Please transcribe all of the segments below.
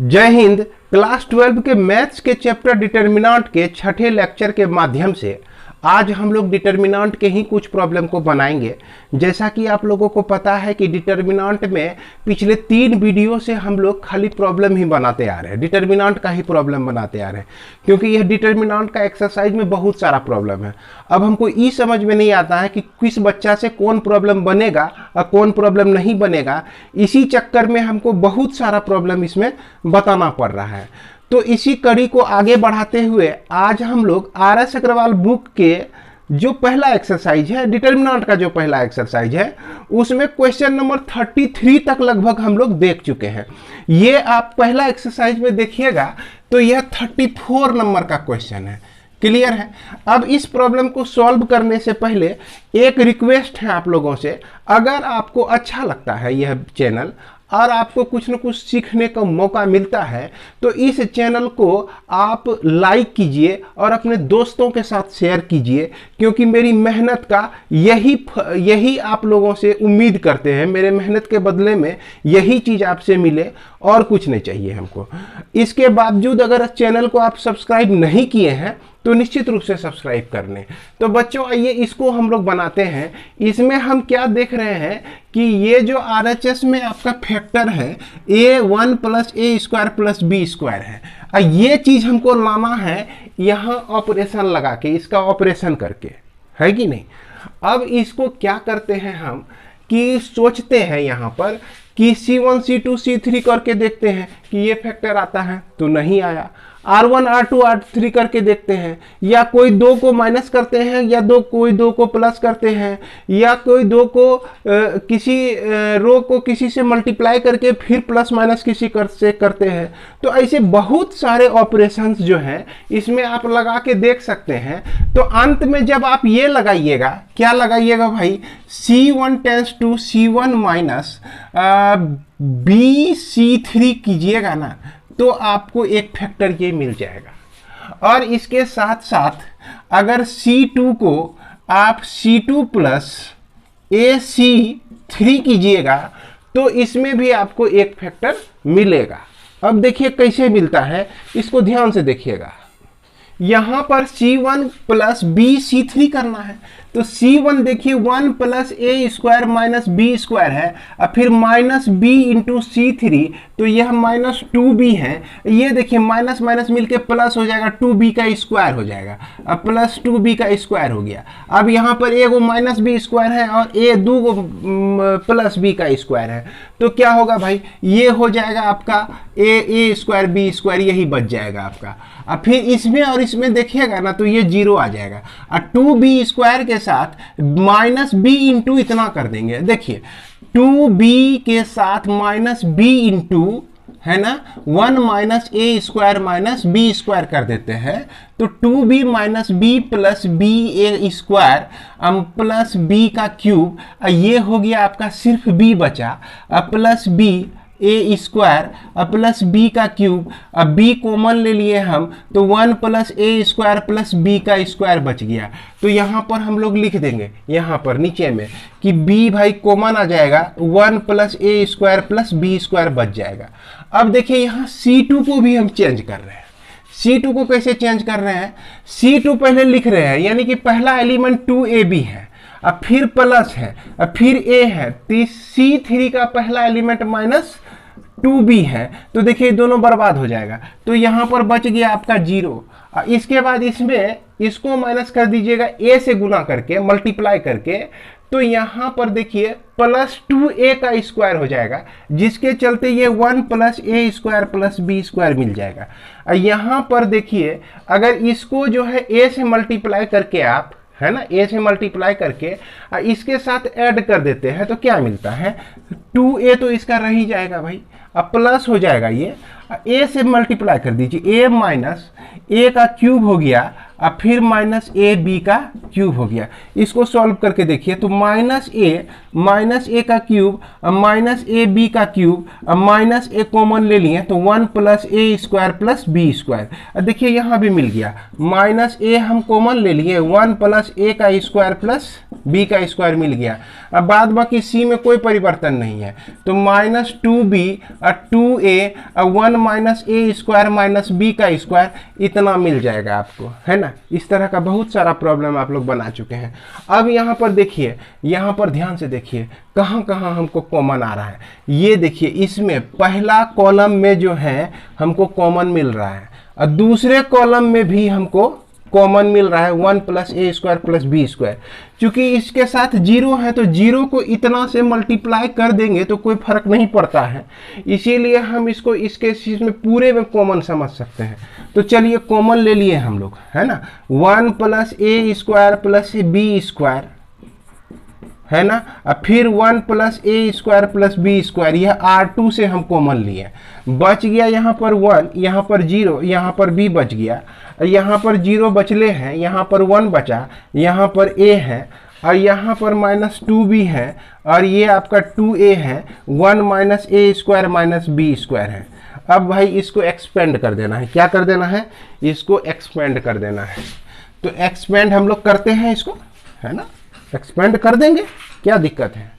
जय हिंद। क्लास 12 के मैथ्स के चैप्टर डिटर्मिनेंट के छठे लेक्चर के माध्यम से आज हम लोग डिटर्मिनेंट के ही कुछ प्रॉब्लम को बनाएंगे। जैसा कि आप लोगों को पता है कि डिटर्मिनेंट में पिछले 3 वीडियो से हम लोग खाली प्रॉब्लम ही बनाते आ रहे हैं, डिटर्मिनेंट का ही प्रॉब्लम बनाते आ रहे हैं, क्योंकि यह डिटर्मिनेंट का एक्सरसाइज में बहुत सारा प्रॉब्लम है। अब हमको ये समझ में नहीं आता है कि किस बच्चा से कौन प्रॉब्लम बनेगा और कौन प्रॉब्लम नहीं बनेगा। इसी चक्कर में हमको बहुत सारा प्रॉब्लम इसमें बताना पड़ रहा है। तो इसी कड़ी को आगे बढ़ाते हुए आज हम लोग RS अग्रवाल बुक के जो पहला एक्सरसाइज है, डिटर्मिनेंट का जो पहला एक्सरसाइज है, उसमें क्वेश्चन नंबर 33 तक लगभग हम लोग देख चुके हैं। ये आप पहला एक्सरसाइज में देखिएगा तो यह 34 नंबर का क्वेश्चन है। क्लियर है। अब इस प्रॉब्लम को सॉल्व करने से पहले एक रिक्वेस्ट है आप लोगों से, अगर आपको अच्छा लगता है यह चैनल और आपको कुछ न कुछ सीखने का मौका मिलता है तो इस चैनल को आप लाइक कीजिए और अपने दोस्तों के साथ शेयर कीजिए, क्योंकि मेरी मेहनत का यही आप लोगों से उम्मीद करते हैं। मेरे मेहनत के बदले में यही चीज़ आपसे मिले और कुछ नहीं चाहिए हमको। इसके बावजूद अगर चैनल को आप सब्सक्राइब नहीं किए हैं तो निश्चित रूप से सब्सक्राइब कर लें। तो बच्चों आइए इसको हम लोग बनाते हैं। इसमें हम क्या देख रहे हैं कि ये जो RHS में आपका फैक्टर है a1 + a² + b² है, और ये चीज़ हमको लाना है यहाँ ऑपरेशन लगा के, इसका ऑपरेशन करके, है कि नहीं। अब इसको क्या करते हैं हम कि सोचते हैं यहाँ पर कि C1 C2 C3 करके देखते हैं कि ये फैक्टर आता है, तो नहीं आया। R1 R2 R3 करके देखते हैं, या कोई 2 को माइनस करते हैं, या कोई 2 को प्लस करते हैं, या कोई 2 को किसी रो को किसी से मल्टीप्लाई करके फिर प्लस माइनस किसी से करते हैं। तो ऐसे बहुत सारे ऑपरेशंस जो हैं इसमें आप लगा के देख सकते हैं। तो अंत में जब आप ये लगाइएगा, क्या लगाइएगा भाई, C1 tense to C1 minus BC3 कीजिएगा ना, तो आपको एक फैक्टर ये मिल जाएगा। और इसके साथ साथ अगर C2 को आप C2 + AC3 कीजिएगा तो इसमें भी आपको एक फैक्टर मिलेगा। अब देखिए कैसे मिलता है, इसको ध्यान से देखिएगा। यहाँ पर C1 + BC3 करना है, तो C1 देखिए 1 + a² - b² है, और फिर -b × C3, तो यह -2b है। ये देखिए माइनस माइनस मिलके प्लस हो जाएगा, 2b² हो जाएगा, अब +2b² हो गया। अब यहाँ पर एगो -b² है और दो +b² है, तो क्या होगा भाई, ये हो जाएगा आपका a² b², यही बच जाएगा आपका। अब फिर इसमें और इसमें देखिएगा ना तो ये 0 आ जाएगा, और 2b² के साथ -b × इतना कर देंगे। देखिए 2b के साथ -b है ना, 1 - a² - b² कर देते हैं, तो 2b - b + ba² + b³, ये हो गया आपका, सिर्फ b बचा, प्लस b a² + b³, अब b कॉमन ले लिए हम, तो 1 + a² + b² बच गया। तो यहाँ पर हम लोग लिख देंगे यहाँ पर नीचे में कि b भाई कॉमन आ जाएगा, 1 + a² + b² बच जाएगा। अब देखिए यहाँ C2 को भी हम चेंज कर रहे हैं। C2 को कैसे चेंज कर रहे हैं, C2 पहले लिख रहे हैं, यानी कि पहला एलिमेंट 2ab है, अब फिर प्लस है, अब फिर a है, तो C3 का पहला एलिमेंट -2b है, तो देखिए दोनों बर्बाद हो जाएगा। तो यहाँ पर बच गया आपका 0। इसके बाद इसमें इसको माइनस कर दीजिएगा a से गुना करके, मल्टीप्लाई करके, तो यहाँ पर देखिए +2a² हो जाएगा, जिसके चलते ये 1 + a² + b² मिल जाएगा। यहाँ पर देखिए अगर इसको जो है a से मल्टीप्लाई करके आप, है ना, a से मल्टीप्लाई करके इसके साथ ऐड कर देते हैं तो क्या मिलता है, 2a तो इसका रह ही जाएगा भाई, अब प्लस हो जाएगा, ये a से मल्टीप्लाई कर दीजिए, a - a³ हो गया, अब फिर माइनस ए बी का क्यूब हो गया। इसको सॉल्व करके देखिए तो माइनस ए का क्यूब माइनस ए बी का क्यूब माइनस ए कॉमन ले लिए तो 1 प्लस ए स्क्वायर प्लस बी स्क्वायर। देखिए यहाँ भी मिल गया, माइनस ए हम कॉमन ले लिए 1 प्लस ए का स्क्वायर प्लस बी का स्क्वायर मिल गया। अब बाद बाकी सी में कोई परिवर्तन नहीं है तो minus 2b 2a 1 minus a square minus B का स्क्वायर इतना मिल जाएगा आपको, है ना। इस तरह का बहुत सारा प्रॉब्लम आप लोग बना चुके हैं। अब यहाँ पर देखिए, यहाँ पर ध्यान से देखिए कहाँ कहाँ हमको कॉमन आ रहा है। ये देखिए इसमें पहला कॉलम में जो है हमको कॉमन मिल रहा है और दूसरे कॉलम में भी हमको कॉमन मिल रहा है 1 प्लस ए स्क्वायर प्लस बी स्क्वायर। चूंकि इसके साथ जीरो है तो जीरो को इतना से मल्टीप्लाई कर देंगे तो कोई फर्क नहीं पड़ता है, इसीलिए हम इसको इसके चीज में पूरे में कॉमन समझ सकते हैं। तो चलिए कॉमन ले लिए हम लोग, है ना। 1 प्लस ए स्क्वायर प्लस बी स्क्वायर, है ना। अब फिर 1 प्लस ए स्क्वायर प्लस बी स्क्वायर, यह R2 से हम कॉमन लिए। बच गया यहाँ पर 1, यहाँ पर 0, यहाँ पर b बच गया, यहाँ पर 0 बचले हैं, यहाँ पर 1 बचा, यहाँ पर a है और यहाँ पर माइनस 2b है और ये आपका 2a है। 1 minus a square minus B square है। अब भाई इसको एक्सपेंड कर देना है। क्या कर देना है? इसको एक्सपेंड कर देना है। तो एक्सपेंड हम लोग करते हैं इसको, है ना, एक्सपेंड कर देंगे, क्या दिक्कत है।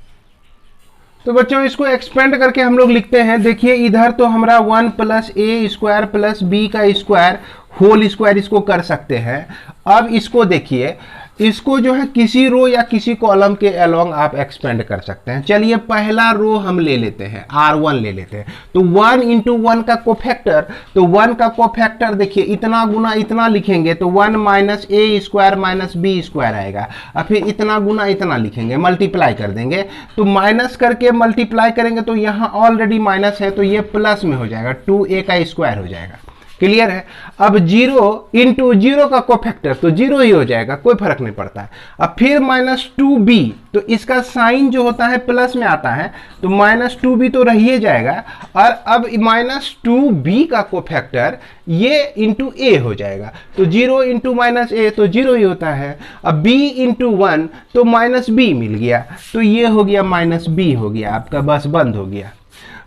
तो बच्चों इसको एक्सपेंड करके हम लोग लिखते हैं। देखिए इधर तो हमारा 1 प्लस ए स्क्वायर प्लस बी का स्क्वायर होल स्क्वायर इसको कर सकते हैं। अब इसको देखिए, इसको जो है किसी रो या किसी कॉलम के अलोंग आप एक्सपेंड कर सकते हैं। चलिए पहला रो हम ले लेते हैं, R1 ले लेते हैं। तो 1 इंटू 1 का कोफैक्टर, तो 1 का कोफैक्टर देखिए इतना गुना इतना लिखेंगे तो 1 minus a square minus B square आएगा और फिर इतना गुना इतना लिखेंगे, मल्टीप्लाई कर देंगे। तो माइनस करके मल्टीप्लाई करेंगे तो यहाँ ऑलरेडी माइनस है तो ये प्लस में हो जाएगा, 2a का स्क्वायर हो जाएगा। क्लियर है। अब 0 इंटू 0 का कोफैक्टर तो 0 ही हो जाएगा, कोई फर्क नहीं पड़ता है। अब फिर माइनस 2b, तो इसका साइन जो होता है प्लस में आता है तो माइनस 2b तो रह ही जाएगा। और अब माइनस 2b का कोफैक्टर ये इंटू a हो जाएगा तो 0 इंटू माइनस a तो 0 ही होता है। अब b इंटू 1 तो माइनस b मिल गया तो ये हो गया माइनस b हो गया आपका, बस बंद हो गया,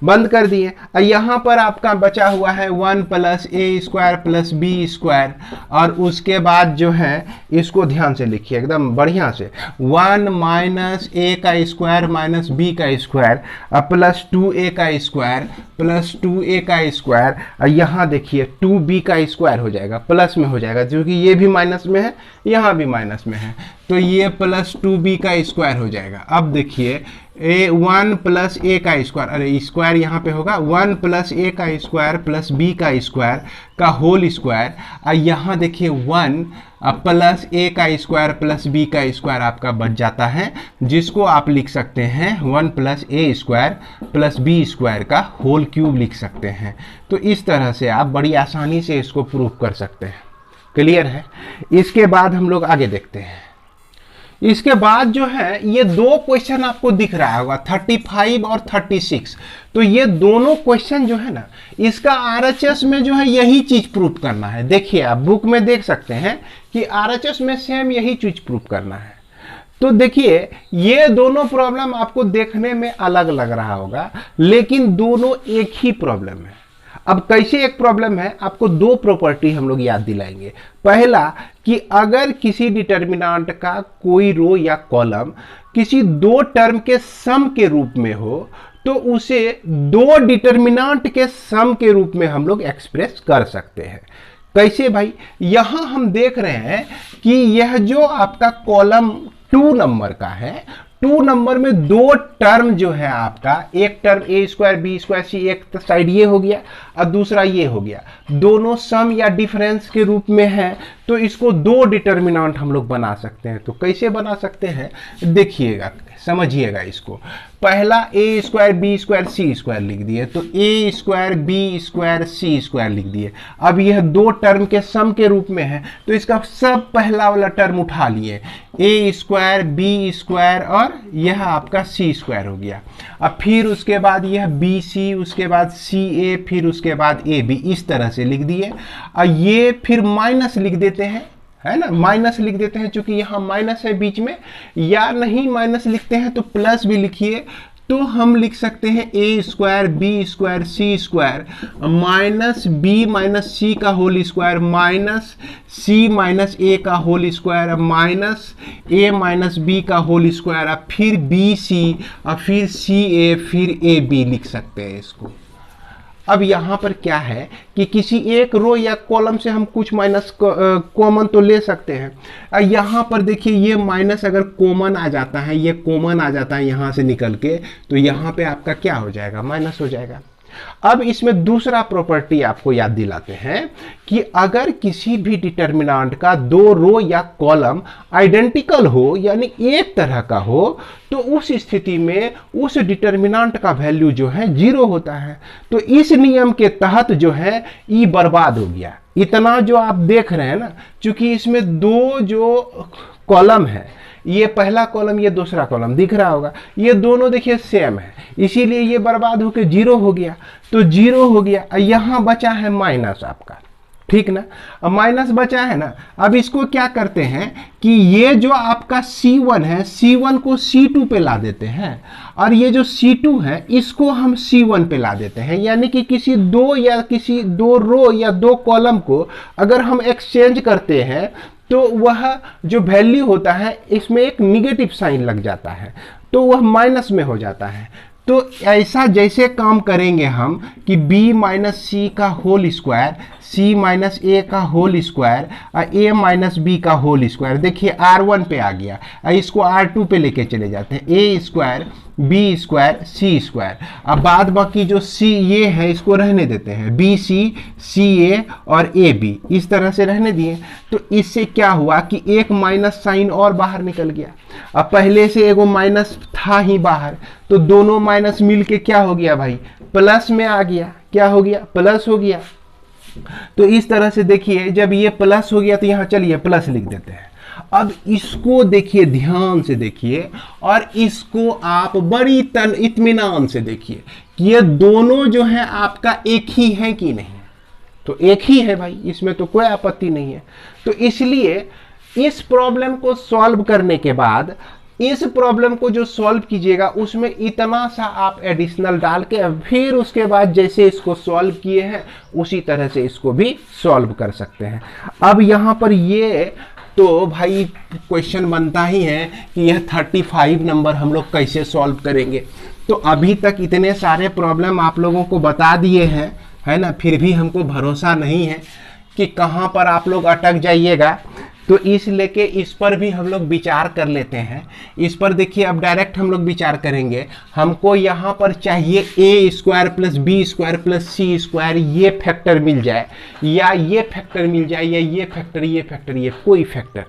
बंद कर दिए। और यहाँ पर आपका बचा हुआ है 1 प्लस ए स्क्वायर प्लस बी स्क्वायर और उसके बाद जो है इसको ध्यान से लिखिए एकदम बढ़िया से, 1 माइनस ए का स्क्वायर माइनस बी का स्क्वायर प्लस 2a का स्क्वायर प्लस 2a का स्क्वायर। और यहाँ देखिए 2b का स्क्वायर हो जाएगा, प्लस में हो जाएगा क्योंकि ये भी माइनस में है यहाँ भी माइनस में है तो ये प्लस 2b का स्क्वायर हो जाएगा। अब देखिए 1 प्लस ए का स्क्वायर, अरे स्क्वायर यहाँ पे होगा 1 प्लस ए का स्क्वायर प्लस बी का स्क्वायर का होल स्क्वायर। और यहाँ देखिए 1 प्लस ए का स्क्वायर प्लस बी का स्क्वायर आपका बच जाता है, जिसको आप लिख सकते हैं 1 प्लस ए स्क्वायर प्लस बी स्क्वायर का होल क्यूब लिख सकते हैं। तो इस तरह से आप बड़ी आसानी से इसको प्रूव कर सकते हैं। क्लियर है। इसके बाद हम लोग आगे देखते हैं। इसके बाद जो है ये दो क्वेश्चन आपको दिख रहा होगा 35 और 36। तो ये दोनों क्वेश्चन जो है ना, इसका RHS में जो है यही चीज प्रूफ करना है। देखिए आप बुक में देख सकते हैं कि RHS में सेम यही चीज प्रूफ करना है। तो देखिए ये दोनों प्रॉब्लम आपको देखने में अलग लग रहा होगा लेकिन दोनों एक ही प्रॉब्लम है। अब कैसे एक प्रॉब्लम है, आपको दो प्रॉपर्टी हम लोग याद दिलाएंगे। पहला कि अगर किसी डिटर्मिनेंट का कोई रो या कॉलम किसी दो टर्म के सम के रूप में हो तो उसे दो डिटर्मिनेंट के सम के रूप में हम लोग एक्सप्रेस कर सकते हैं। कैसे भाई, यहां हम देख रहे हैं कि यह जो आपका कॉलम 2 नंबर का है, 2 नंबर में दो टर्म जो है आपका, एक टर्म ए स्क्वायर बी स्क्वायर सी, एक साइड ये हो गया और दूसरा ये हो गया, दोनों सम या डिफरेंस के रूप में है तो इसको दो डिटर्मिनेंट हम लोग बना सकते हैं। तो कैसे बना सकते हैं देखिएगा, समझिएगा इसको। पहला ए स्क्वायर बी स्क्वायर सी स्क्वायर लिख दिए तो ए स्क्वायर बी स्क्वायर सी स्क्वायर लिख दिए। अब यह दो टर्म के सम के रूप में है तो इसका सब पहला वाला टर्म उठा लिए, ए स्क्वायर बी स्क्वायर और यह आपका सी स्क्वायर हो गया। अब फिर उसके बाद यह बी सी, उसके बाद सी ए, फिर उसके बाद ए बी, इस तरह से लिख दिए। और ये फिर माइनस लिख देते हैं, है ना, माइनस लिख देते हैं चूंकि यहाँ माइनस है बीच में, या नहीं माइनस लिखते हैं तो प्लस भी लिखिए। तो हम लिख सकते हैं ए स्क्वायर बी स्क्वायर सी स्क्वायर माइनस बी माइनस सी का होल स्क्वायर माइनस सी माइनस ए का whole square minus A minus B का होल स्क्वायर, अब फिर बी सी, अब फिर सी ए, फिर ए बी लिख सकते हैं इसको। अब यहाँ पर क्या है कि किसी एक रो या कॉलम से हम कुछ माइनस कॉमन तो ले सकते हैं। यहाँ पर देखिए ये माइनस अगर कॉमन आ जाता है, ये कॉमन आ जाता है यहाँ से निकल के, तो यहाँ पे आपका क्या हो जाएगा, माइनस हो जाएगा। अब इसमें दूसरा प्रॉपर्टी आपको याद दिलाते हैं कि अगर किसी भी डिटर्मिनेंट का दो रो या कॉलम आइडेंटिकल हो यानी एक तरह का हो, तो उस स्थिति में उस डिटर्मिनेंट का वैल्यू जो है 0 होता है। तो इस नियम के तहत जो है ई बर्बाद हो गया। इतना जो आप देख रहे हैं ना, क्योंकि इसमें दो जो कॉलम है, ये पहला कॉलम ये दूसरा कॉलम दिख रहा होगा, ये दोनों देखिए सेम है, इसीलिए ये बर्बाद होकर 0 हो गया। तो 0 हो गया, यहाँ बचा है माइनस आपका, ठीक ना। अब माइनस बचा है ना, अब इसको क्या करते हैं कि ये जो आपका C1 है, C1 को C2 पे ला देते हैं, और ये जो C2 है इसको हम C1 पे ला देते हैं। यानी कि किसी दो रो या दो कॉलम को अगर हम एक्सचेंज करते हैं तो वह जो वैल्यू होता है इसमें एक निगेटिव साइन लग जाता है, तो वह माइनस में हो जाता है। तो ऐसा जैसे काम करेंगे हम कि b माइनस सी का होल स्क्वायर, c माइनस ए का होल स्क्वायर और a माइनस बी का होल स्क्वायर, देखिए R1 पे आ गया, इसको R2 पे लेके चले जाते हैं, a square B square C square. अब बाद बाकी जो सी ये है इसको रहने देते हैं, बी सी सी ए और ए बी इस तरह से रहने दिए। तो इससे क्या हुआ कि एक माइनस साइन और बाहर निकल गया। अब पहले से एगो माइनस था ही बाहर, तो दोनों माइनस मिलके क्या हो गया भाई, प्लस में आ गया। क्या हो गया, प्लस हो गया। तो इस तरह से देखिए जब ये प्लस हो गया तो यहाँ चलिए प्लस लिख देते हैं। अब इसको देखिए, ध्यान से देखिए, और इसको आप बड़ी इत्मीनान से देखिए कि ये दोनों जो है आपका एक ही है कि नहीं। तो एक ही है भाई, इसमें तो कोई आपत्ति नहीं है। तो इसलिए इस प्रॉब्लम को सॉल्व करने के बाद इस प्रॉब्लम को जो सॉल्व कीजिएगा उसमें इतना सा आप एडिशनल डाल के फिर उसके बाद जैसे इसको सॉल्व किए हैं उसी तरह से इसको भी सॉल्व कर सकते हैं। अब यहाँ पर ये तो भाई क्वेश्चन बनता ही है कि यह 35 नंबर हम लोग कैसे सॉल्व करेंगे। तो अभी तक इतने सारे प्रॉब्लम आप लोगों को बता दिए हैं, है ना, फिर भी हमको भरोसा नहीं है कि कहाँ पर आप लोग अटक जाइएगा। तो इस लेके इस पर भी हम लोग विचार कर लेते हैं। इस पर देखिए अब डायरेक्ट हम लोग विचार करेंगे। हमको यहाँ पर चाहिए a square plus B square plus C square ये फैक्टर मिल जाए, या ये फैक्टर मिल जाए, या ये फैक्टर, ये कोई फैक्टर।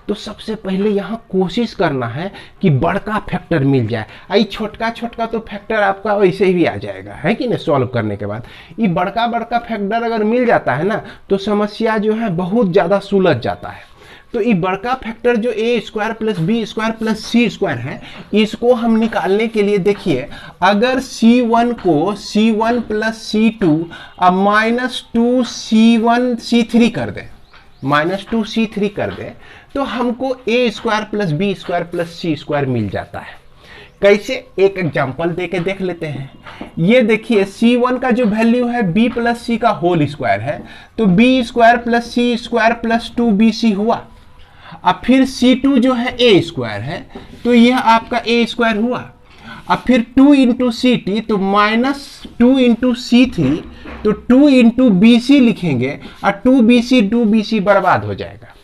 तो सबसे पहले यहाँ कोशिश करना है कि बड़का फैक्टर मिल जाए। आई छोटका तो फैक्टर आपका वैसे ही आ जाएगा, है कि नहीं, सॉल्व करने के बाद। ये बड़का फैक्टर अगर मिल जाता है ना तो समस्या जो है बहुत ज़्यादा सुलझ जाता है। तो ये बड़का फैक्टर जो a square plus B square plus C square है, इसको हम निकालने के लिए देखिए, अगर C1 को C1 प्लस C2 अब -2 C1 C3 कर दे, -2 C3 कर दे, तो हमको a square plus B square plus C square मिल जाता है। कैसे, एक एग्जांपल देके देख लेते हैं। ये देखिए C1 का जो वैल्यू है b प्लस सी का होल स्क्वायर है, तो b स्क्वायर प्लस सी स्क्वायर प्लस 2bc हुआ। अब फिर C2 जो है a स्क्वायर है, तो यह आपका a स्क्वायर हुआ। अब फिर 2 इंटू सी तो -2 इंटू C3, तो 2 इंटू bc लिखेंगे, और 2bc बर्बाद हो जाएगा।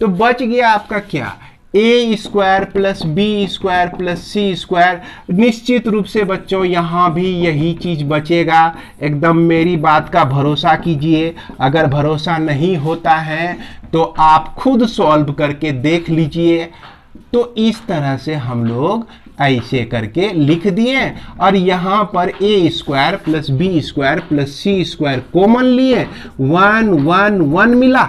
तो बच गया आपका क्या, a square plus B square plus C square. निश्चित रूप से बच्चों यहाँ भी यही चीज बचेगा, एकदम मेरी बात का भरोसा कीजिए। अगर भरोसा नहीं होता है तो आप खुद सॉल्व करके देख लीजिए। तो इस तरह से हम लोग ऐसे करके लिख दिए, और यहाँ पर a square plus B square plus C square common लिए, 1 1 1 मिला।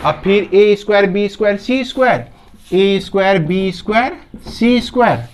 अब फिर a square B square C square, a square B square C square.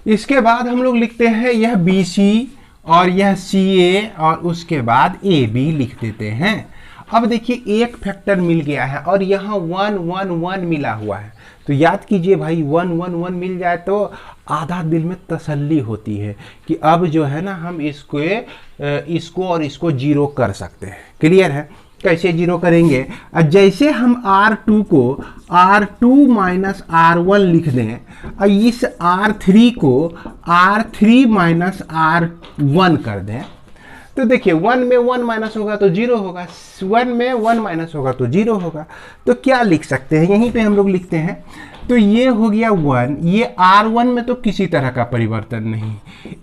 इसके बाद हम लोग लिखते हैं यह बी सी और यह सी ए, और उसके बाद ए बी लिख देते हैं। अब देखिए एक फैक्टर मिल गया है और यहाँ 1 1 1 मिला हुआ है, तो याद कीजिए भाई 1 1 1 मिल जाए तो आधा दिल में तसल्ली होती है कि अब जो है ना हम इसको और इसको जीरो कर सकते हैं। क्लियर है? कैसे जीरो करेंगे? जैसे हम R2 को R2 माइनस R1 लिख दें और इस R3 को R3 माइनस R1 कर दें, तो देखिए 1 में 1 माइनस होगा तो 0 होगा, 1 में 1 माइनस होगा तो 0 होगा। तो क्या लिख सकते हैं? यहीं पे हम लोग लिखते हैं, तो ये हो गया 1, ये R1 में तो किसी तरह का परिवर्तन नहीं,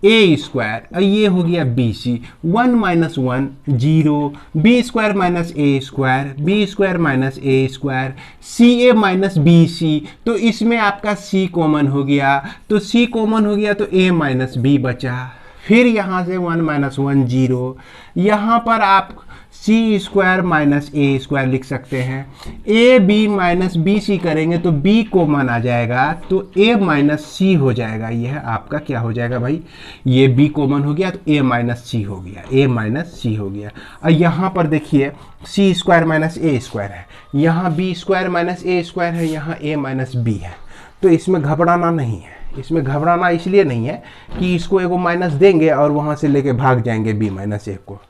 a स्क्वायर, और ये हो गया BC, 1 minus 1 0, b square minus a square, b square minus a square, CA minus BC, तो इसमें आपका C कॉमन हो गया, तो C कॉमन हो गया तो a माइनस b बचा। फिर यहाँ से 1 माइनस 1 0, यहाँ पर आप c square minus a square लिख सकते हैं। a b minus B C करेंगे तो b कॉमन आ जाएगा, तो a माइनस सी हो जाएगा। यह आपका क्या हो जाएगा भाई? ये b कॉमन हो गया तो a माइनस सी हो गया, a माइनस सी हो गया। और यहाँ पर देखिए c square minus a square है, यहाँ b square minus a square है, यहाँ a माइनस b है। तो इसमें घबराना नहीं है, इसमें घबराना इसलिए नहीं है कि इसको एगो माइनस देंगे और वहाँ से लेके भाग जाएंगे b माइनस ए को,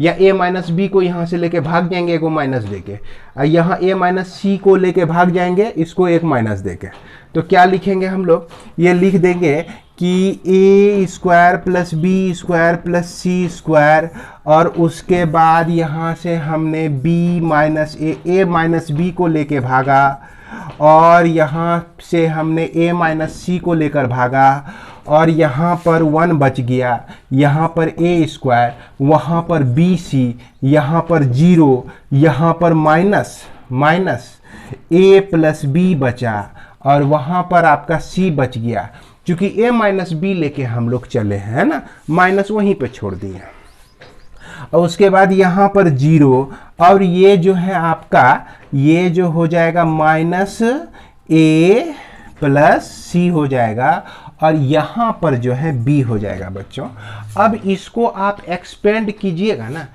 या a माइनस बी को यहाँ से लेके भाग जाएंगे एगो माइनस देके, यहाँ a माइनस सी को लेके भाग जाएंगे इसको एक माइनस देके। तो क्या लिखेंगे हम लोग? ये लिख देंगे कि a square plus B square plus C square, और उसके बाद यहाँ से हमने b minus A minus B को लेके भागा, और यहाँ से हमने a माइनस सी को लेकर भागा, और यहाँ पर 1 बच गया, यहाँ पर a स्क्वायर, वहाँ पर BC, यहाँ पर 0, यहाँ पर माइनस a प्लस बी बचा, और वहाँ पर आपका c बच गया। क्योंकि a माइनस बी लेके हम लोग चले हैं ना, माइनस वहीं पे छोड़ दिए, और उसके बाद यहाँ पर 0, और ये जो है आपका ये जो हो जाएगा माइनस a प्लस सी हो जाएगा, और यहाँ पर जो है b हो जाएगा बच्चों। अब इसको आप एक्सपेंड कीजिएगा ना,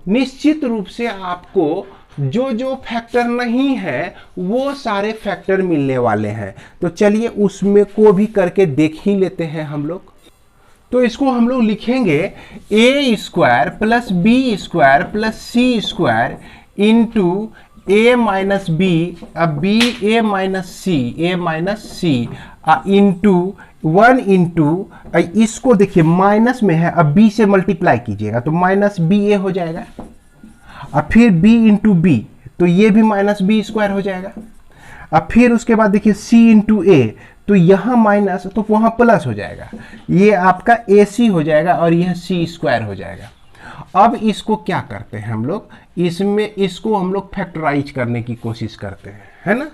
निश्चित रूप से आपको जो जो फैक्टर नहीं है वो सारे फैक्टर मिलने वाले हैं। तो चलिए उसमें को भी करके देख ही लेते हैं हम लोग। तो इसको हम लोग लिखेंगे a square plus B square plus C square into a minus B, अब b a minus C into 1 into, इसको देखिए माइनस में है, अब b से मल्टीप्लाई कीजिएगा तो माइनस बी ए हो जाएगा, अब फिर b इंटू बी, तो ये भी माइनस बी स्क्वायर हो जाएगा। अब फिर उसके बाद देखिए c इंटू ए, तो यहाँ माइनस तो वहाँ प्लस हो जाएगा, ये आपका AC हो जाएगा और यह c स्क्वायर हो जाएगा। अब इसको क्या करते हैं हम लोग? इसको हम लोग फैक्टराइज करने की कोशिश करते हैं, है ना।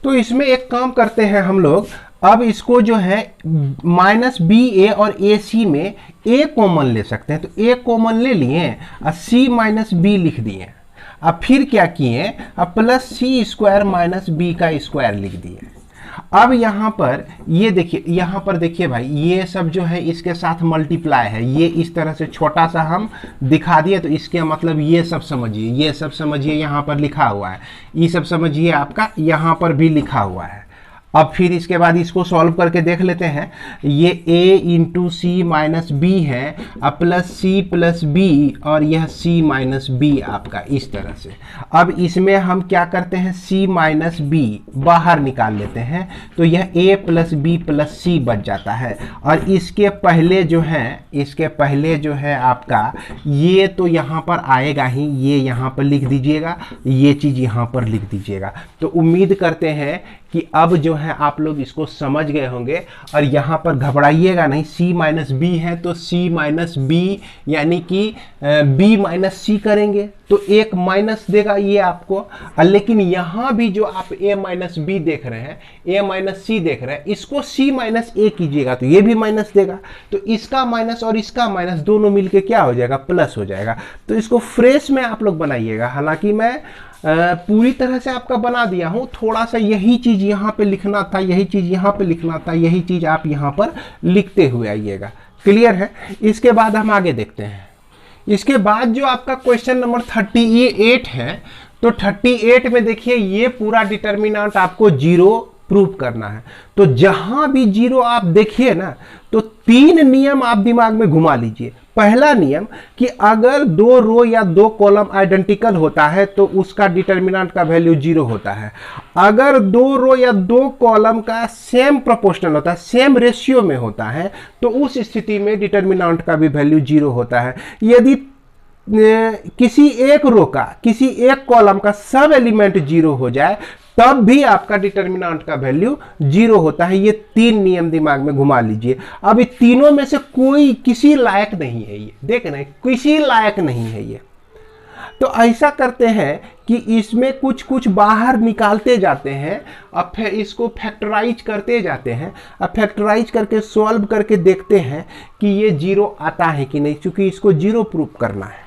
तो इसमें एक काम करते हैं हम लोग, अब इसको जो है माइनस बी ए और ए सी में a कॉमन ले सकते हैं, तो a कॉमन ले लिए और c माइनस बी लिख दिए। अब फिर क्या किए? अब प्लस सी स्क्वायर माइनस बी का स्क्वायर लिख दिए। अब यहाँ पर ये देखिए, यहाँ पर देखिए भाई, ये सब जो है इसके साथ मल्टीप्लाई है, ये इस तरह से छोटा सा हम दिखा दिए, तो इसके मतलब ये सब समझिए, ये सब समझिए, यहाँ पर लिखा हुआ है, ये सब समझिए आपका यहाँ पर भी लिखा हुआ है। अब फिर इसके बाद इसको सॉल्व करके देख लेते हैं। ये a into C minus B है, अब प्लस सी प्लस बी, और यह c माइनस बी आपका इस तरह से। अब इसमें हम क्या करते हैं? c माइनस बी बाहर निकाल लेते हैं, तो यह a प्लस बी प्लस सी बच जाता है। और इसके पहले जो है आपका ये तो यहाँ पर आएगा ही, ये यहाँ पर लिख दीजिएगा, ये चीज़ यहाँ पर लिख दीजिएगा। तो उम्मीद करते हैं कि अब जो है आप लोग इसको समझ गए होंगे, और यहाँ पर घबराइएगा नहीं। c माइनस बी है तो c माइनस बी यानी कि b माइनस सी करेंगे तो एक माइनस देगा ये आपको। लेकिन यहाँ भी जो आप a माइनस बी देख रहे हैं, a माइनस सी देख रहे हैं, इसको c माइनस ए कीजिएगा तो ये भी माइनस देगा। तो इसका माइनस और इसका माइनस दोनों मिलके क्या हो जाएगा? प्लस हो जाएगा। तो इसको फ्रेश में आप लोग बनाइएगा। हालांकि मैं पूरी तरह से आपका बना दिया हूं, थोड़ा सा यही चीज यहाँ पे लिखना था, यही चीज यहाँ पे लिखना था, यही चीज आप यहाँ पर लिखते हुए आइएगा। क्लियर है? इसके बाद हम आगे देखते हैं। इसके बाद जो आपका क्वेश्चन नंबर 38 है, तो 38 में देखिए ये पूरा डिटर्मिनेंट आपको जीरो प्रूव करना है। तो जहां भी जीरो आप देखिए ना, तो 3 नियम आप दिमाग में घुमा लीजिए। पहला नियम कि अगर 2 रो या 2 कॉलम आइडेंटिकल होता है तो उसका डिटर्मिनेंट का वैल्यू जीरो होता है। अगर 2 रो या 2 कॉलम का सेम प्रोपोर्शनल होता है, सेम रेशियो में होता है, तो उस स्थिति में डिटर्मिनेंट का भी वैल्यू जीरो होता है। यदि किसी एक रो का, किसी एक कॉलम का सब एलिमेंट जीरो हो जाए, तब भी आपका डिटर्मिनेंट का वैल्यू जीरो होता है। ये 3 नियम दिमाग में घुमा लीजिए। अब ये तीनों में से कोई किसी लायक नहीं है, ये देख रहे हैं, किसी लायक नहीं है ये। तो ऐसा करते हैं कि इसमें कुछ कुछ बाहर निकालते जाते हैं, अब फिर इसको फैक्टराइज करते जाते हैं। अब फैक्टराइज करके सॉल्व करके देखते हैं कि ये जीरो आता है कि नहीं, क्योंकि इसको जीरो प्रूव करना है।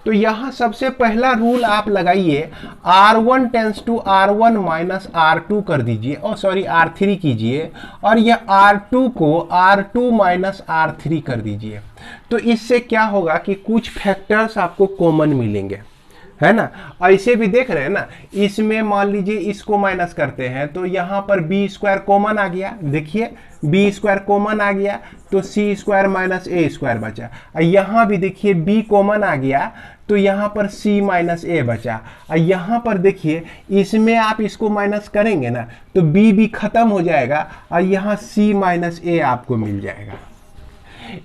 तो यहां सबसे पहला रूल आप लगाइए, R1 tense to R1 minus R2 कर दीजिए, और सॉरी R3 कीजिए, और यह R2 को R2 माइनस R3 कर दीजिए। तो इससे क्या होगा कि कुछ फैक्टर्स आपको कॉमन मिलेंगे, है ना। ऐसे भी देख रहे हैं ना, इसमें मान लीजिए इसको माइनस करते हैं तो यहां पर बी स्क्वायर कॉमन आ गया, देखिए बी स्क्वायर कॉमन आ गया, तो सी स्क्वायर माइनस ए स्क्वायर बचा। यहां भी देखिए बी कॉमन आ गया, तो यहां पर सी माइनस ए बचा। यहां पर देखिए इसमें आप इसको माइनस करेंगे ना, तो बी भी खत्म हो जाएगा, और यहां सी माइनस ए आपको मिल जाएगा।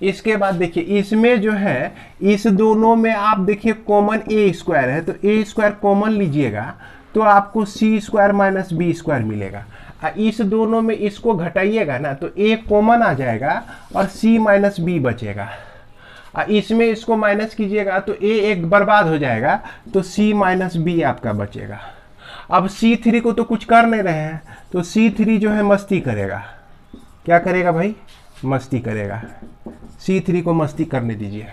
इसके बाद देखिए इसमें जो है, इस दोनों में आप देखिए कॉमन ए स्क्वायर है, तो ए स्क्वायर कॉमन लीजिएगा तो आपको सी स्क्वायर माइनस बी स्क्वायर मिलेगा। इस दोनों में इसको घटाइएगा ना, तो ए कॉमन आ जाएगा और सी माइनस बी बचेगा। इसमें इसको माइनस कीजिएगा तो ए एक बर्बाद हो जाएगा, तो सी माइनस बी आपका बचेगा। अब C3 को तो कुछ कर नहीं रहे हैं, तो C3 जो है मस्ती करेगा। क्या करेगा भाई? मस्ती करेगा। C3 को मस्ती करने दीजिए।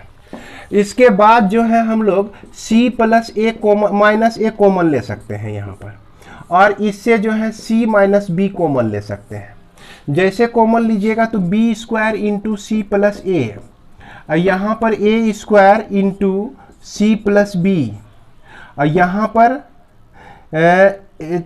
इसके बाद जो है हम लोग C plus A minus A common ले सकते हैं यहाँ पर, और इससे जो है C माइनस बी कॉमन ले सकते हैं। जैसे कॉमन लीजिएगा तो b square into c plus a, यहाँ पर a square into c plus b, और यहाँ पर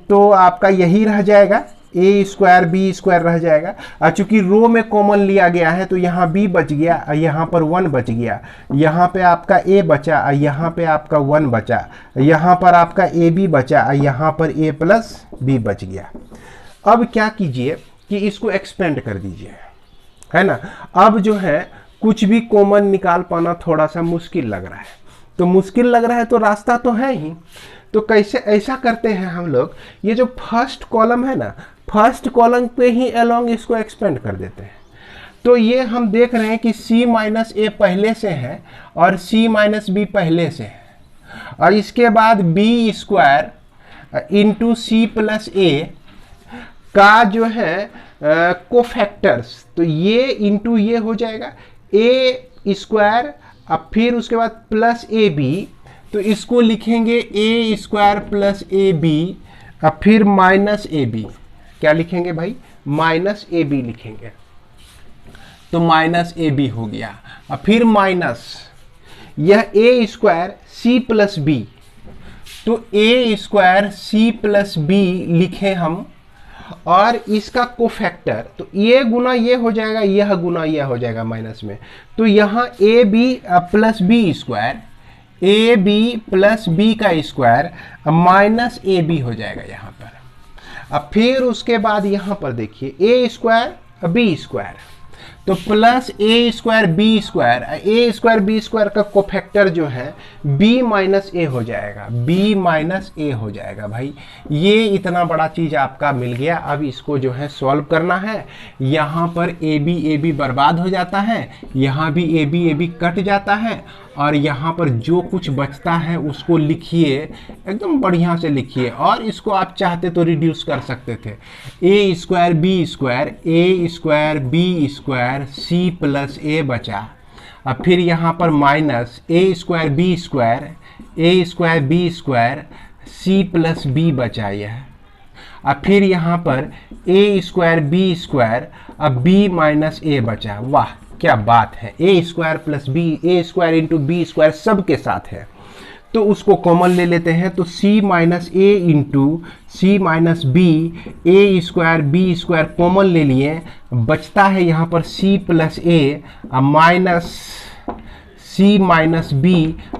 तो आपका यही रह जाएगा, ए स्क्वायर बी स्क्वायर रह जाएगा। और चूंकि रो में कॉमन लिया गया है तो यहाँ बी बच गया, और यहाँ पर 1 बच गया, यहाँ पे आपका ए बचा, और यहाँ पे आपका 1 बचा, यहाँ पर आपका ए बी बचा, और यहाँ पर ए प्लस बी बच गया। अब क्या कीजिए कि इसको एक्सपेंड कर दीजिए, है ना। अब जो है कुछ भी कॉमन निकाल पाना थोड़ा सा मुश्किल लग रहा है, तो मुश्किल लग रहा है तो रास्ता तो है ही। तो कैसे ऐसा करते हैं हम लोग, ये जो फर्स्ट कॉलम है ना, फर्स्ट कॉलम पे ही अलोंग इसको एक्सपेंड कर देते हैं। तो ये हम देख रहे हैं कि C माइनस ए पहले से है और C माइनस बी पहले से है, और इसके बाद b square into c plus a का जो है कोफैक्टर्स, तो ये इंटू ये हो जाएगा ए स्क्वायर, अब फिर उसके बाद प्लस ए बी, तो इसको लिखेंगे ए स्क्वायर प्लस ए बी, अब फिर माइनस ए बी। क्या लिखेंगे भाई? माइनस ए बी लिखेंगे, तो माइनस ए बी हो गया। अब फिर माइनस यह ए स्क्वायर सी प्लस बी, तो ए स्क्वायर सी प्लस बी लिखे हम, और इसका कोफैक्टर, तो ये गुना ये हो जाएगा, यह गुना यह हो जाएगा माइनस में, तो यहाँ A B plus B square, A B plus B का स्क्वायर माइनस ए बी हो जाएगा यहाँ पर। अब फिर उसके बाद यहाँ पर देखिए ए स्क्वायर बी स्क्वायर, तो plus A square B square, a square B square का कोफैक्टर जो है बी माइनस ए हो जाएगा, बी माइनस ए हो जाएगा। भाई ये इतना बड़ा चीज आपका मिल गया। अब इसको जो है सॉल्व करना है। यहाँ पर ए बी बर्बाद हो जाता है, यहाँ भी ए बी कट जाता है, और यहाँ पर जो कुछ बचता है उसको लिखिए, एकदम बढ़िया से लिखिए, और इसको आप चाहते तो रिड्यूस कर सकते थे। A square B square c plus a बचा, अब फिर यहाँ पर minus a square B square c plus b बचा यह, अब फिर यहाँ पर ए स्क्वायर बी स्क्वायर, अब बी माइनस ए बचा। वाह क्या बात है, a square plus b, a square into b square सब के साथ है, तो उसको कॉमन ले लेते हैं। तो c minus A into C minus B, a square B square common ले लिए, बचता है यहाँ पर c plus A minus c minus B,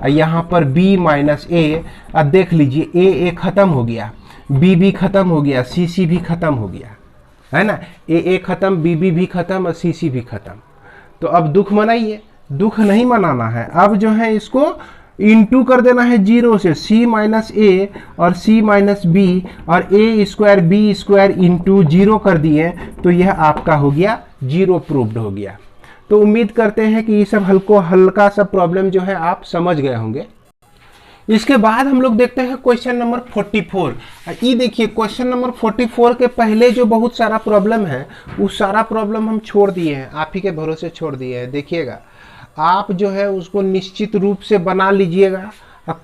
यहाँ पर b माइनस ए। अब देख लीजिए ए खत्म हो गया, b खत्म हो गया, c भी खत्म हो गया, है ना, ए खत्म, b भी खत्म और c भी खत्म। तो अब दुख मनाइए, दुख नहीं मनाना है, अब जो है इसको इंटू कर देना है 0 से, c माइनस ए और c माइनस बी और ए स्क्वायर बी स्क्वायर इंटू 0 कर दिए, तो यह आपका हो गया 0 प्रूव्ड हो गया। तो उम्मीद करते हैं कि ये सब हल्का सा प्रॉब्लम जो है आप समझ गए होंगे। इसके बाद हम लोग देखते हैं क्वेश्चन नंबर 44। ये देखिए क्वेश्चन नंबर 44 के पहले जो बहुत सारा प्रॉब्लम है वो सारा प्रॉब्लम हम छोड़ दिए हैं, आप ही के भरोसे छोड़ दिए हैं। देखिएगा आप जो है उसको निश्चित रूप से बना लीजिएगा,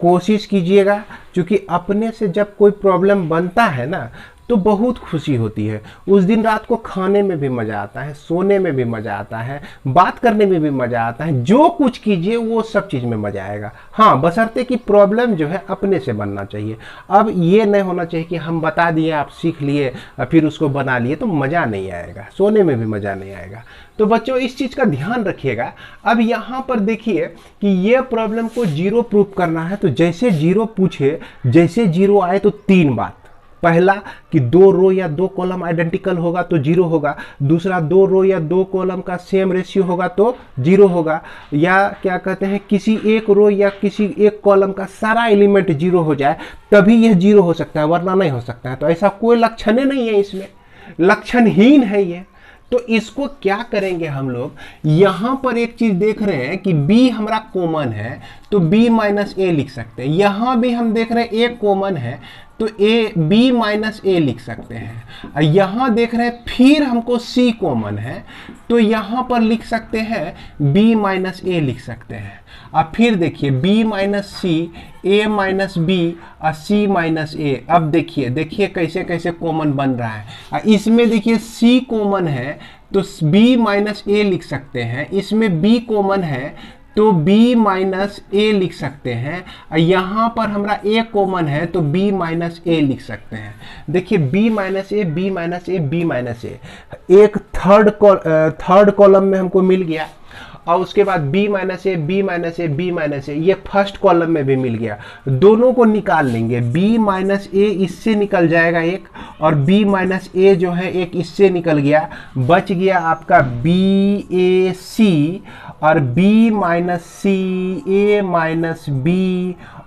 कोशिश कीजिएगा, क्योंकि अपने से जब कोई प्रॉब्लम बनता है ना तो बहुत खुशी होती है। उस दिन रात को खाने में भी मज़ा आता है, सोने में भी मज़ा आता है, बात करने में भी मज़ा आता है, जो कुछ कीजिए वो सब चीज़ में मज़ा आएगा। हाँ, बशर्ते कि प्रॉब्लम जो है अपने से बनना चाहिए। अब ये नहीं होना चाहिए कि हम बता दिए, आप सीख लिए फिर उसको बना लिए, तो मज़ा नहीं आएगा, सोने में भी मज़ा नहीं आएगा। तो बच्चों इस चीज़ का ध्यान रखिएगा। अब यहाँ पर देखिए कि ये प्रॉब्लम को 0 प्रूफ करना है, तो जैसे 0 पूछे, जैसे 0 आए तो 3 बात। पहला कि 2 रो या 2 कॉलम आइडेंटिकल होगा तो 0 होगा, दूसरा 2 रो या 2 कॉलम का सेम रेशियो होगा तो 0 होगा, या क्या कहते हैं किसी एक रो या किसी एक कॉलम का सारा एलिमेंट 0 हो जाए तभी यह 0 हो सकता है, वरना नहीं हो सकता है। तो ऐसा कोई लक्षण नहीं है, इसमें लक्षणहीन है ये। तो इसको क्या करेंगे हम लोग, यहाँ पर एक चीज देख रहे हैं कि b हमारा कॉमन है तो b माइनस ए लिख सकते हैं। यहाँ भी हम देख रहे हैं a कॉमन है तो b माइनस ए लिख सकते हैं। यहाँ देख रहे हैं फिर हमको c कॉमन है तो यहाँ पर लिख सकते हैं b माइनस ए लिख सकते हैं। अब फिर देखिए b minus C, a minus B और c माइनस ए। अब देखिए कैसे कैसे कॉमन बन रहा है। इसमें देखिए c कॉमन है तो b माइनस ए लिख सकते हैं, इसमें b कॉमन है तो b माइनस ए लिख सकते हैं, यहाँ पर हमारा a कॉमन है तो b माइनस ए लिख सकते हैं। देखिए b माइनस ए, b माइनस ए, b माइनस ए, एक थर्ड कॉलम में हमको मिल गया, और उसके बाद b माइनस ए, b माइनस ए, b माइनस ए, ये फर्स्ट कॉलम में भी मिल गया। दोनों को निकाल लेंगे, b माइनस ए इससे निकल जाएगा एक, और b माइनस ए जो है एक इससे निकल गया, बच गया आपका b a c और b माइनस सी, a माइनस b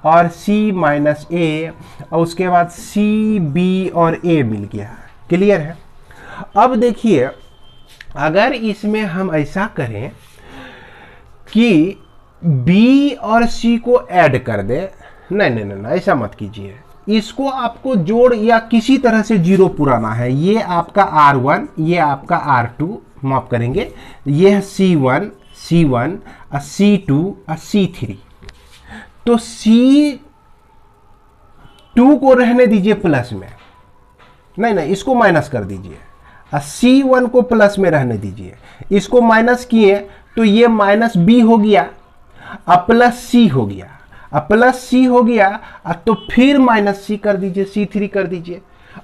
और c माइनस a, और उसके बाद c b और a मिल गया। क्लियर है। अब देखिए अगर इसमें हम ऐसा करें कि b और c को ऐड कर दे, नहीं ऐसा मत कीजिए, इसको आपको जोड़ या किसी तरह से 0 पुराना है। ये आपका r1, ये आपका r2, माफ करेंगे, ये है c1 और c2 और c3। तो c2 को रहने दीजिए प्लस में, नहीं इसको माइनस कर दीजिए, और c1 को प्लस में रहने दीजिए। इसको माइनस किए तो ये माइनस बी हो गया, अब प्लस सी हो गया, अब प्लस सी हो गया, तो फिर माइनस सी कर दीजिए, c3 कर दीजिए।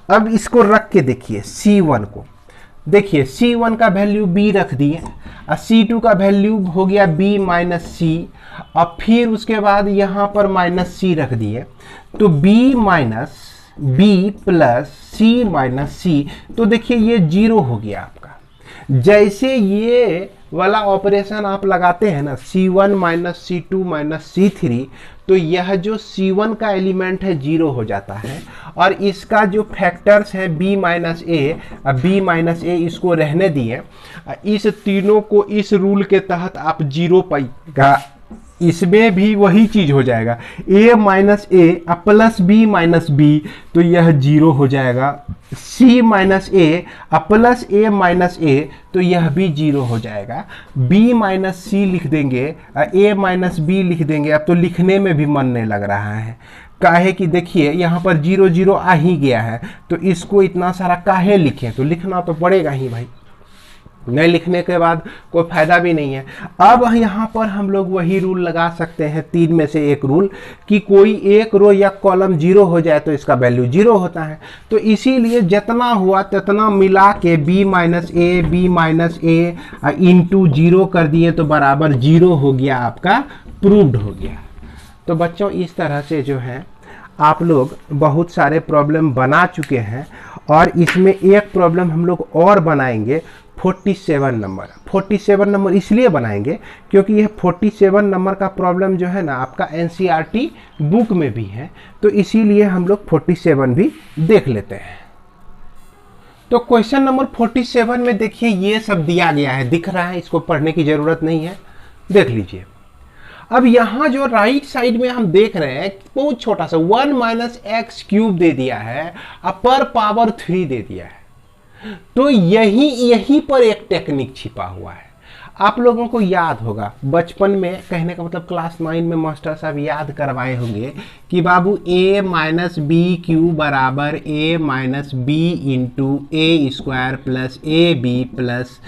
अब इसको रख के देखिए c1 को, देखिए c1 का वैल्यू b रख दिए, और c2 का वैल्यू हो गया b माइनस सी, और फिर उसके बाद यहाँ पर माइनस सी रख दिए, तो b माइनस बी प्लस सी माइनस सी। तो देखिए ये 0 हो गया आपका। जैसे ये वाला ऑपरेशन आप लगाते हैं ना, c1 minus C2 minus c3, तो यह जो c1 का एलिमेंट है 0 हो जाता है, और इसका जो फैक्टर्स है b माइनस ए, इसको रहने दिए। इस तीनों को इस रूल के तहत आप 0 पाइएगा, इसमें भी वही चीज हो जाएगा, a minus A plus B minus B, तो यह 0 हो जाएगा। c minus A plus A minus A, तो यह भी 0 हो जाएगा। b माइनस सी लिख देंगे, a माइनस बी लिख देंगे। अब तो लिखने में भी मन नहीं लग रहा है, काहे कि देखिए यहाँ पर 0 0 आ ही गया है, तो इसको इतना सारा काहे लिखें, तो लिखना तो पड़ेगा ही भाई। नहीं लिखने के बाद कोई फायदा भी नहीं है। अब यहाँ पर हम लोग वही रूल लगा सकते हैं, 3 में से एक रूल, कि कोई एक रो या कॉलम 0 हो जाए तो इसका वैल्यू 0 होता है। तो इसीलिए जितना हुआ तितना मिला के b माइनस ए इंटू 0 कर दिए तो बराबर 0 हो गया, आपका प्रूव्ड हो गया। तो बच्चों इस तरह से जो है आप लोग बहुत सारे प्रॉब्लम बना चुके हैं, और इसमें एक प्रॉब्लम हम लोग और बनाएंगे 47 नंबर। 47 नंबर इसलिए बनाएंगे क्योंकि यह 47 नंबर का प्रॉब्लम जो है ना आपका एनसीईआरटी बुक में भी है, तो इसीलिए हम लोग 47 भी देख लेते हैं। तो क्वेश्चन नंबर 47 में देखिए ये सब दिया गया है, दिख रहा है, इसको पढ़ने की जरूरत नहीं है, देख लीजिए। अब यहाँ जो राइट साइड में हम देख रहे हैं बहुत छोटा सा 1 माइनस एक्स क्यूब दे दिया है, पर पावर 3 दे दिया है। तो यही पर एक टेक्निक छिपा हुआ है। आप लोगों को याद होगा बचपन में, कहने का मतलब क्लास 9 में मास्टर साहब याद करवाए होंगे कि बाबू a माइनस बी क्यू बराबर a minus B into A square plus A B plus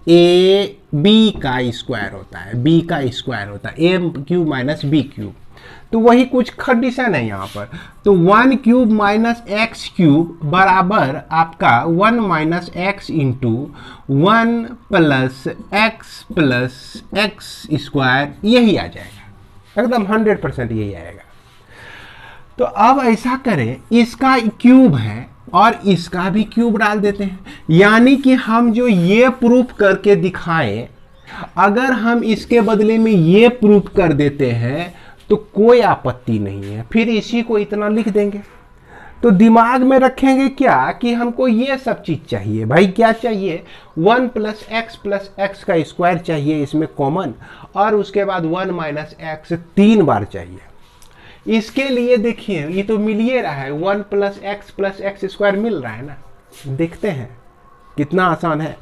A B का स्क्वायर होता है, b का स्क्वायर होता है, A cube minus B cube. तो वही कुछ कंडीशन है यहाँ पर। तो 1 क्यूब माइनस एक्स क्यूब बराबर आपका 1 minus x into 1 plus x square, यही आ जाएगा, एकदम 100% यही आएगा। तो अब ऐसा करें, इसका क्यूब है और इसका भी क्यूब डाल देते हैं, यानी कि हम जो ये प्रूफ करके दिखाएं, अगर हम इसके बदले में ये प्रूफ कर देते हैं तो कोई आपत्ति नहीं है, फिर इसी को इतना लिख देंगे। तो दिमाग में रखेंगे क्या कि हमको ये सब चीज चाहिए भाई, क्या चाहिए 1 प्लस एक्स का स्क्वायर चाहिए इसमें कॉमन, और उसके बाद 1 माइनस एक्स 3 बार चाहिए। इसके लिए देखिए ये तो मिल ही रहा है, 1 प्लस एक्स स्क्वायर मिल रहा है ना, देखते हैं कितना आसान है।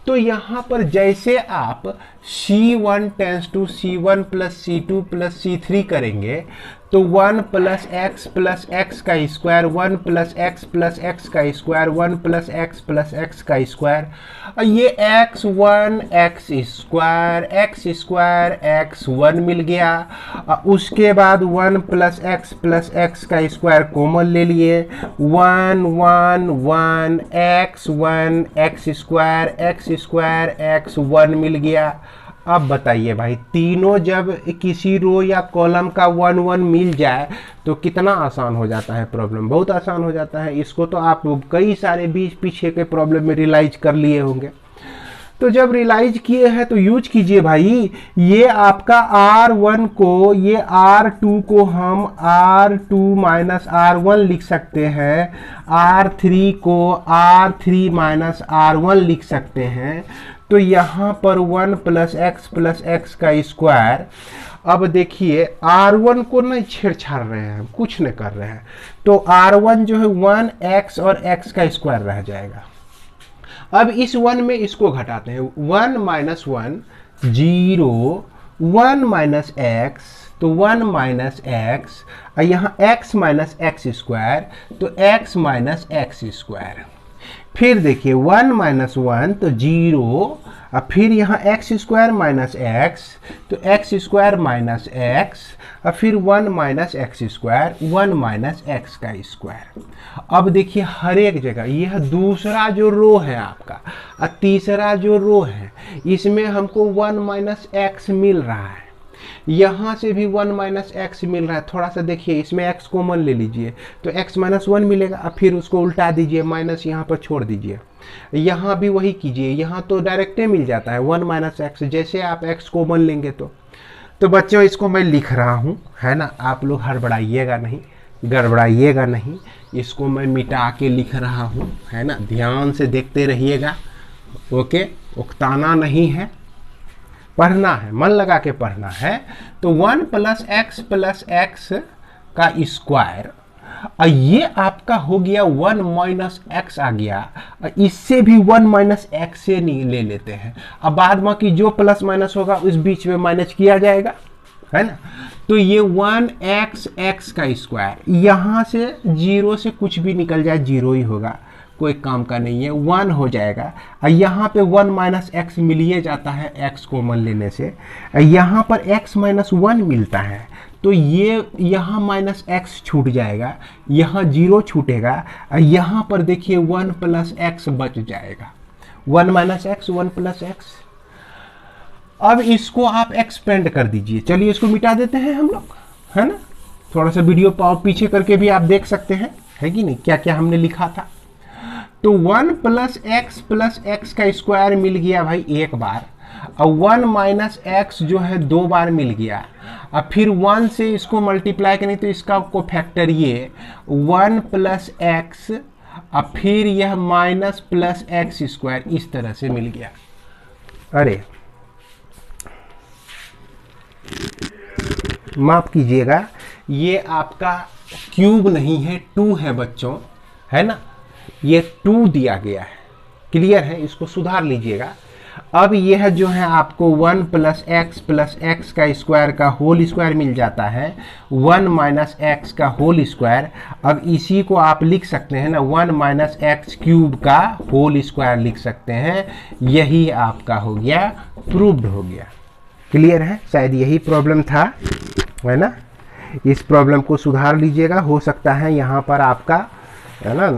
तो यहाँ पर जैसे आप C1 tense to C1 plus C2 plus C3 करेंगे, तो 1 प्लस एक्स का स्क्वायर, 1 प्लस एक्स का स्क्वायर, 1 प्लस एक्स का स्क्वायर, और ये x1 एक्स स्क्वायर x1 मिल गया। उसके बाद 1 प्लस एक्स का स्क्वायर कॉमन ले लिए, 1 1 1 एक्स स्क्वायर x1 मिल गया। अब बताइए भाई, तीनों जब किसी रो या कॉलम का 1 1 मिल जाए तो कितना आसान हो जाता है प्रॉब्लम, बहुत आसान हो जाता है। इसको तो आप कई सारे बीच पीछे के प्रॉब्लम में रियलाइज कर लिए होंगे। तो जब रियलाइज किए हैं तो यूज कीजिए भाई। ये आपका R1 को, ये R2 को हम R2 माइनस R1 लिख सकते हैं, R3 को R3 माइनस R1 लिख सकते हैं। तो यहाँ पर 1 प्लस एक्स का स्क्वायर। अब देखिए R1 को नहीं छेड़छाड़ रहे हैं, कुछ नहीं कर रहे हैं, तो R1 जो है 1x और x का स्क्वायर रह जाएगा। अब इस 1 में इसको घटाते हैं, 1 माइनस 1 0, 1 माइनस एक्स तो 1 माइनस एक्स, और यहाँ x माइनस एक्स स्क्वायर तो x माइनस एक्स स्क्वायर। फिर देखिए 1 माइनस 1 तो 0, और फिर यहाँ एक्स स्क्वायर माइनस एक्स तो एक्स स्क्वायर माइनस एक्स, और फिर 1 minus x square 1 minus x का स्क्वायर। अब देखिए हर एक जगह यह दूसरा जो रो है आपका और तीसरा जो रो है, इसमें हमको 1 माइनस एक्स मिल रहा है, यहाँ से भी 1 माइनस एक्स मिल रहा है। थोड़ा सा देखिए इसमें x कॉमन ले लीजिए तो x माइनस 1 मिलेगा, अब फिर उसको उल्टा दीजिए, माइनस यहाँ पर छोड़ दीजिए। यहाँ भी वही कीजिए, यहाँ तो डायरेक्टे मिल जाता है 1 माइनस एक्स, जैसे आप x कॉमन लेंगे तो बच्चों इसको मैं लिख रहा हूँ, है ना, आप लोग हड़बड़ाइएगा नहीं, गड़बड़ाइएगा नहीं, इसको मैं मिटा के लिख रहा हूँ, है ना, ध्यान से देखते रहिएगा। ओके, उकताना नहीं है, पढ़ना है, मन लगा के पढ़ना है। तो 1 प्लस एक्स का स्क्वायर, और ये आपका हो गया 1 माइनस एक्स आ गया, और इससे भी 1 माइनस एक्स से नहीं ले लेते हैं। अब बाद में कि जो प्लस माइनस होगा उस बीच में माइनस किया जाएगा, है ना। तो ये 1x का स्क्वायर, यहाँ से 0 से कुछ भी निकल जाए 0 ही होगा, कोई काम का नहीं है, 1 हो जाएगा। यहाँ पे 1 माइनस एक्स मिल ही जाता है एक्स कॉमन लेने से। यहाँ पर x माइनस 1 मिलता है, तो ये यहाँ माइनस एक्स छूट जाएगा, यहाँ 0 छूटेगा। यहाँ पर देखिए 1 प्लस एक्स बच जाएगा, 1 माइनस एक्स 1 प्लस एक्स। अब इसको आप एक्सपेंड कर दीजिए। चलिए इसको मिटा देते हैं हम लोग, है ना। थोड़ा सा वीडियो पीछे करके भी आप देख सकते हैं, है कि नहीं, क्या क्या हमने लिखा था। तो 1 प्लस एक्स का स्क्वायर मिल गया भाई एक बार, और 1 माइनस एक्स जो है 2 बार मिल गया। अब फिर 1 से इसको मल्टीप्लाई करें तो इसका को फैक्टर ये 1 प्लस एक्स, अब फिर यह माइनस प्लस एक्स स्क्वायर, इस तरह से मिल गया। अरे माफ कीजिएगा, ये आपका क्यूब नहीं है, 2 है बच्चों, है ना, ये 2 दिया गया है। क्लियर है, इसको सुधार लीजिएगा। अब यह जो है आपको 1 प्लस एक्स का स्क्वायर का होल स्क्वायर मिल जाता है, 1 माइनस एक्स का होल स्क्वायर। अब इसी को आप लिख सकते हैं ना, 1 माइनस एक्स क्यूब का होल स्क्वायर लिख सकते हैं। यही आपका हो गया, प्रूव्ड हो गया। क्लियर है, शायद यही प्रॉब्लम था, है ना। इस प्रॉब्लम को सुधार लीजिएगा, हो सकता है यहाँ पर आपका, है ना,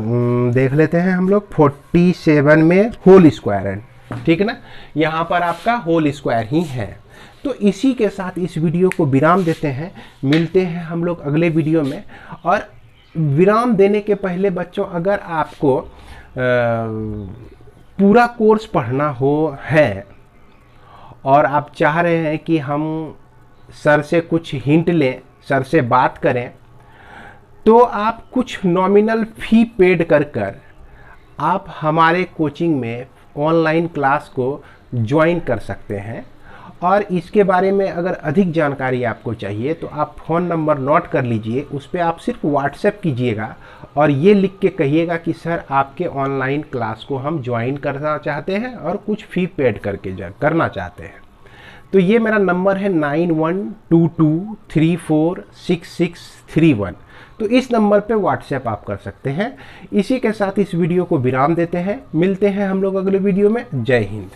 देख लेते हैं हम लोग 47 में होल स्क्वायर है, ठीक है ना, यहाँ पर आपका होल स्क्वायर ही है। तो इसी के साथ इस वीडियो को विराम देते हैं, मिलते हैं हम लोग अगले वीडियो में। और विराम देने के पहले बच्चों, अगर आपको पूरा कोर्स पढ़ना है और आप चाह रहे हैं कि हम सर से कुछ हिंट लें, सर से बात करें, तो आप कुछ नॉमिनल फी पेड कर आप हमारे कोचिंग में ऑनलाइन क्लास को ज्वाइन कर सकते हैं। और इसके बारे में अगर अधिक जानकारी आपको चाहिए तो आप फ़ोन नंबर नोट कर लीजिए, उस पर आप सिर्फ व्हाट्सएप कीजिएगा और ये लिख के कहिएगा कि सर आपके ऑनलाइन क्लास को हम ज्वाइन करना चाहते हैं और कुछ फ़ी पेड करके करना चाहते हैं। तो ये मेरा नंबर है 9122346631। तो इस नंबर पे व्हाट्सएप आप कर सकते हैं। इसी के साथ इस वीडियो को विराम देते हैं, मिलते हैं हम लोग अगले वीडियो में। जय हिंद।